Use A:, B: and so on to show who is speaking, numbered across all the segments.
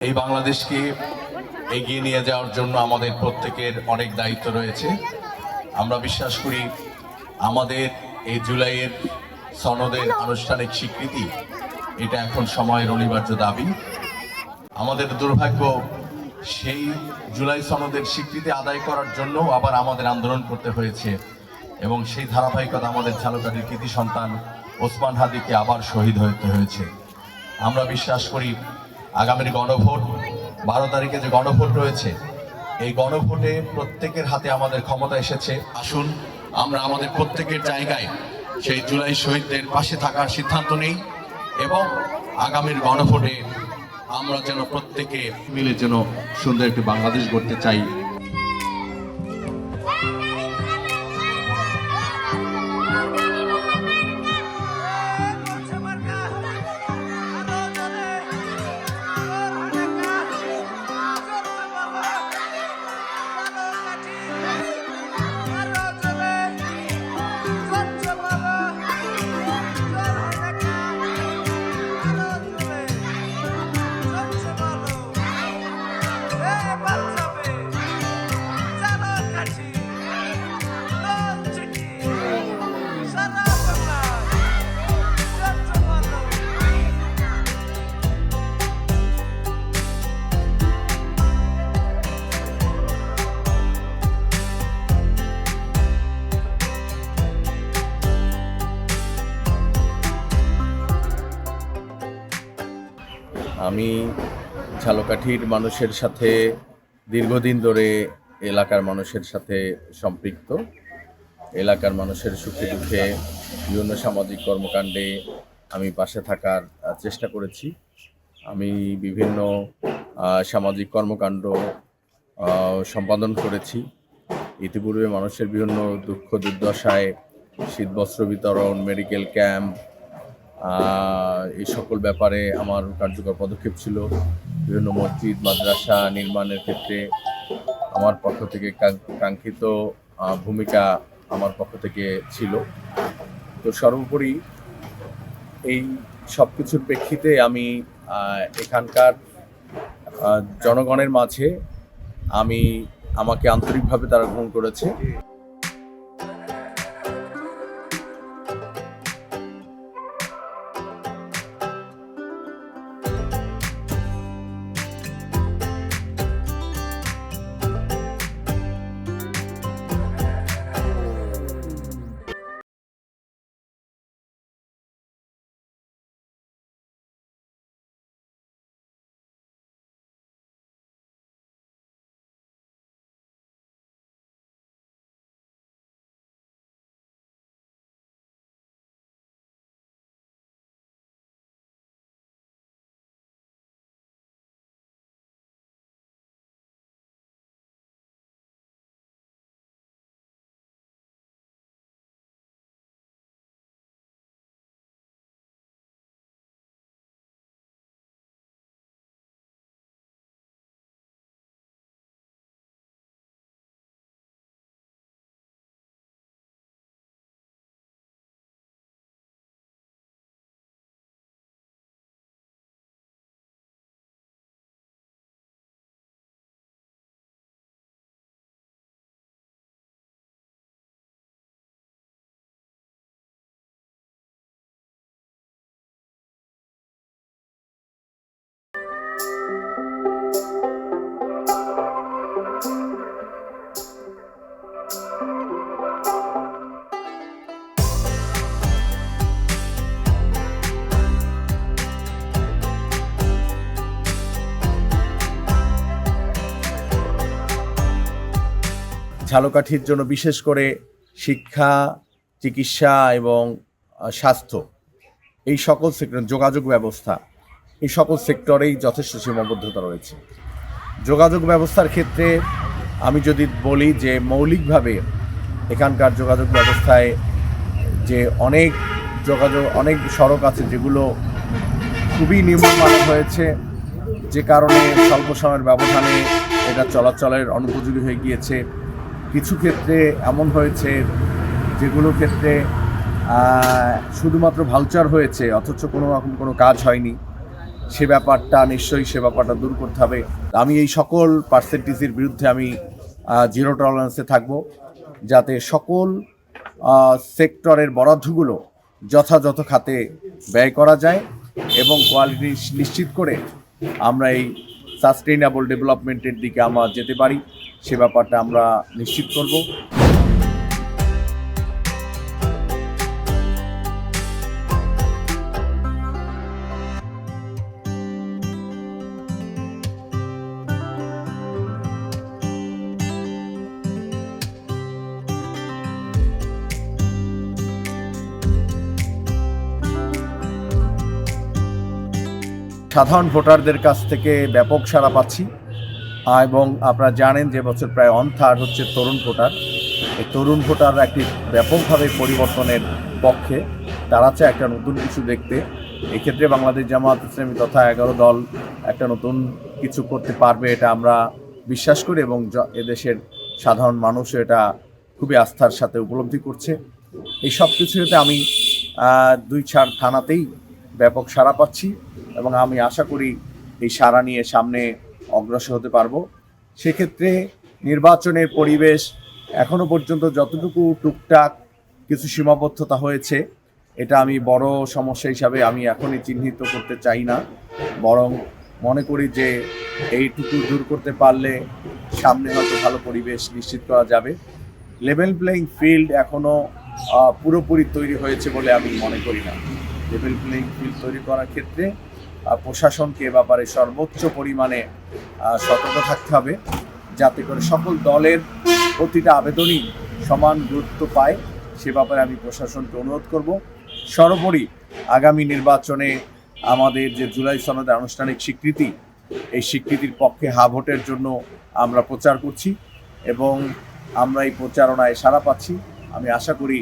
A: এই বাংলাদেশকে এগিয়ে নিয়ে যাওয়ার জন্য আমাদের প্রত্যেকের অনেক দায়িত্ব রয়েছে। আমরা বিশ্বাস করি আমাদের এই জুলাইয়ের সনদের আনুষ্ঠানিক স্বীকৃতি এটা এখন সময়ের অনিবার্য দাবি। আমাদের দুর্ভাগ্য সেই জুলাই সনদের স্বীকৃতি আদায় করার জন্য আবার আমাদের আন্দোলন করতে হয়েছে এবং সেই ধারাবাহিকতা আমাদের ঝালকাঠির কৃতি সন্তান ওসমান হাদিকে আবার শহীদ হতে হয়েছে। আমরা বিশ্বাস করি আগামীর গণভোট 12 তারিখে যে গণভোট রয়েছে এই গণভোটে প্রত্যেকের হাতে আমাদের ক্ষমতা এসেছে। আসুন আমরা আমাদের প্রত্যেকের জায়গায় সেই জুলাই শহীদদের পাশে থাকার সিদ্ধান্ত নেই এবং আগামীর গণভোটে আমরা যেন প্রত্যেকে মিলে যেন সুন্দর একটি বাংলাদেশ গড়তে চাই। আমি ঝালকাঠির মানুষের সাথে দীর্ঘদিন ধরে এলাকার মানুষের সাথে সম্পৃক্ত। এলাকার মানুষের সুখে দুঃখে বিভিন্ন সামাজিক কর্মকাণ্ডে আমি পাশে থাকার চেষ্টা করেছি। আমি বিভিন্ন সামাজিক কর্মকাণ্ড সম্পাদন করেছি। ইতিপূর্বে মানুষের বিভিন্ন দুঃখ দুর্দশায় শীতবস্ত্র বিতরণ, মেডিকেল ক্যাম্প, এই সকল ব্যাপারে আমার কার্যকর পদক্ষেপ ছিল। বিভিন্ন মসজিদ মাদ্রাসা নির্মাণের ক্ষেত্রে আমার পক্ষ থেকে কাঙ্ক্ষিত ভূমিকা আমার পক্ষ থেকে ছিল। তো সর্বোপরি এই সব কিছুর প্রেক্ষিতে আমি এখানকার জনগণের মাঝে আমাকে আন্তরিকভাবে তারা গ্রহণ করেছে। ঝালকাঠির জন্য বিশেষ করে শিক্ষা, চিকিৎসা এবং স্বাস্থ্য, এই সকল সেক্টর, যোগাযোগ ব্যবস্থা, এই সকল সেক্টরেই যথেষ্ট সীমাবদ্ধতা রয়েছে। যোগাযোগ ব্যবস্থার ক্ষেত্রে আমি যদি বলি যে মৌলিকভাবে এখানকার যোগাযোগ ব্যবস্থায় যে অনেক সড়ক আছে যেগুলো খুবই নিম্নমানের হয়েছে, যে কারণে স্বল্প সময়ের ব্যবধানে এটা চলাচলের অনুপযোগী হয়ে গিয়েছে। কিছু ক্ষেত্রে এমন হয়েছে যেগুলো ক্ষেত্রে শুধুমাত্র ভাউচার হয়েছে অথচ কোনো রকম কোনো কাজ হয়নি।
B: সে ব্যাপারটা দূর করতে হবে। আমি এই সকল পার্সেন্টেজের বিরুদ্ধে আমি জিরো টলারেন্সে থাকব, যাতে সকল সেক্টরের বরাদ্দগুলো যথাযথ খাতে ব্যয় করা যায় এবং কোয়ালিটি নিশ্চিত করে আমরা এই সাস্টেইনেবল ডেভেলপমেন্টের দিকে আমরা যেতে পারি, সে ব্যাপারটা আমরা নিশ্চিত করব। সাধারণ ভোটারদের কাছ থেকে ব্যাপক সাড়া পাচ্ছি এবং আপনারা জানেন যে বছর প্রায় 1/3 হচ্ছে তরুণ ভোটার। এই তরুণ ভোটাররা একটি ব্যাপকভাবে পরিবর্তনের পক্ষে, তারা চায় একটা নতুন কিছু দেখতে। এক্ষেত্রে বাংলাদেশ জামাত ইসলামী তথা 11 দল একটা নতুন কিছু করতে পারবে, এটা আমরা বিশ্বাস করি এবং এদেশের সাধারণ মানুষও এটা খুবই আস্থার সাথে উপলব্ধি করছে। এই সব কিছুতে আমি 2-4 থানাতেই ব্যাপক সাড়া পাচ্ছি এবং আমি আশা করি এই সাড়া নিয়ে সামনে অগ্রসর হতে পারবো। সেক্ষেত্রে নির্বাচনের পরিবেশ এখনো পর্যন্ত যতটুকু টুকটাক কিছু সীমাবদ্ধতা হয়েছে, এটা আমি বড় সমস্যা হিসাবে আমি এখনই চিহ্নিত করতে চাই না, বরং মনে করি যে এইটুকু দূর করতে পারলে সামনে হয়তো ভালো পরিবেশ নিশ্চিত করা যাবে। লেভেল প্লেইং ফিল্ড এখনও পুরোপুরি তৈরি হয়েছে বলে আমি মনে করি না। লেভেল প্লেইং ফিল্ড তৈরি করার ক্ষেত্রে প্রশাসনকে এ ব্যাপারে সর্বোচ্চ পরিমাণে সতর্ক থাকতে হবে, যাতে করে সকল দলের প্রতিটা আবেদনই সমান গুরুত্ব পায়। সে ব্যাপারে আমি প্রশাসনকে অনুরোধ করব। সর্বোপরি আগামী নির্বাচনে আমাদের যে জুলাই সনদের আনুষ্ঠানিক স্বীকৃতি, এই স্বীকৃতির পক্ষে হা ভোটের জন্য আমরা প্রচার করছি এবং আমরা এই প্রচারণায় সাড়া পাচ্ছি। আমি আশা করি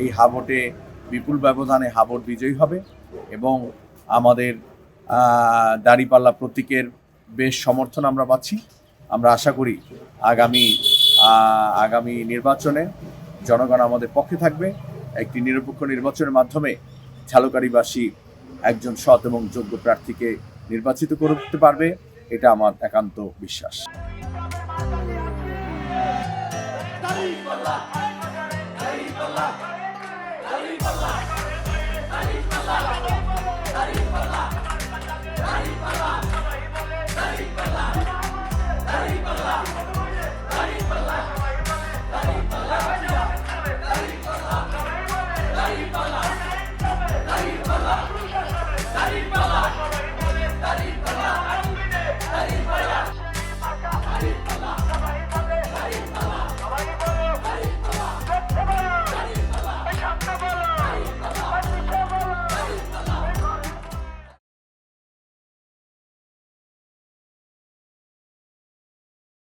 B: এই হা ভোটে বিপুল ব্যবধানে হা ভোট বিজয়ী হবে এবং আমাদের দাঁড়িপাল্লা প্রতীকের বেশ সমর্থন আমরা পাচ্ছি। আমরা আশা করি আগামী নির্বাচনে জনগণ আমাদের পক্ষে থাকবে। একটি নিরপেক্ষ নির্বাচনের মাধ্যমে ঝালকাঠিবাসী একজন সৎ এবং যোগ্য প্রার্থীকে নির্বাচিত করতে পারবে, এটা আমার একান্ত বিশ্বাস।